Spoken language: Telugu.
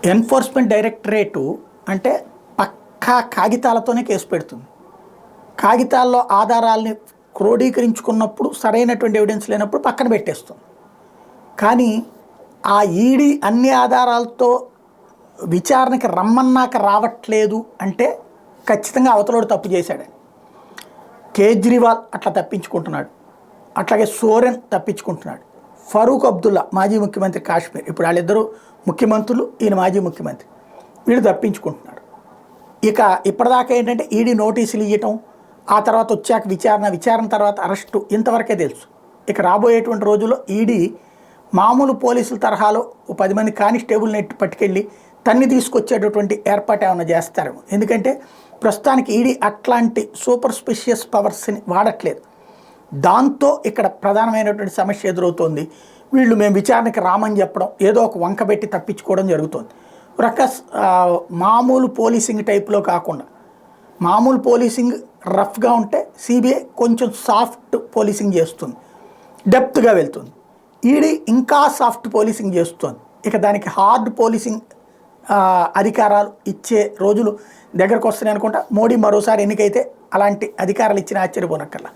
ఎన్ఫోర్స్మెంట్ డైరెక్టరేటు అంటే పక్కా కాగితాలతోనే కేసు పెడుతుంది. కాగితాల్లో ఆధారాలని క్రోడీకరించుకున్నప్పుడు సరైనటువంటి ఎవిడెన్స్ లేనప్పుడు పక్కన పెట్టేస్తుంది. కానీ ఆ ఈడీ అన్ని ఆధారాలతో విచారణకి రమ్మన్నాక రావట్లేదు అంటే ఖచ్చితంగా అవతలోడు తప్పు చేశాడని. కేజ్రీవాల్ అట్లా తప్పించుకుంటున్నాడు, అట్లాగే సోరెన్ తప్పించుకుంటున్నాడు, ఫరూక్ అబ్దుల్లా మాజీ ముఖ్యమంత్రి కాశ్మీర్, ఇప్పుడు వాళ్ళిద్దరూ ముఖ్యమంత్రులు, ఈయన మాజీ ముఖ్యమంత్రి, వీళ్ళు తప్పించుకుంటున్నారు. ఇక ఇప్పటిదాకా ఏంటంటే ఈడీ నోటీసులు ఇవ్వటం, ఆ తర్వాత వచ్చాక విచారణ తర్వాత అరెస్టు, ఇంతవరకే తెలుసు. ఇక రాబోయేటువంటి రోజుల్లో ఈడీ మామూలు పోలీసుల తరహాలో 10 మంది కానిస్టేబుల్ని పట్టుకెళ్ళి తన్ని తీసుకొచ్చేటటువంటి ఏర్పాటు ఏమైనా చేస్తారేమో. ఎందుకంటే ప్రస్తుతానికి ఈడీ అట్లాంటి సూపర్ స్పెషియస్ పవర్స్ని వాడట్లేదు. దాంతో ఇక్కడ ప్రధానమైనటువంటి సమస్య ఎదురవుతోంది. వీళ్ళు మేము విచారణకి రామని చెప్పడం, ఏదో ఒక వంక పెట్టి తప్పించుకోవడం జరుగుతుంది. మామూలు పోలీసింగ్ టైప్లో కాకుండా, మామూలు పోలీసింగ్ రఫ్గా ఉంటే సిబిఐ కొంచెం సాఫ్ట్ పోలీసింగ్ చేస్తుంది, డెప్త్గా వెళ్తుంది. ఈడీ ఇంకా సాఫ్ట్ పోలీసింగ్ చేస్తుంది. ఇక దానికి హార్డ్ పోలీసింగ్ అధికారాలు ఇచ్చే రోజులు దగ్గరకు వస్తున్నాయి అనుకుంటా. మోడీ మరోసారి ఎన్నికైతే అలాంటి అధికారాలు ఇచ్చిన ఆశ్చర్యపోనక్కర్లా.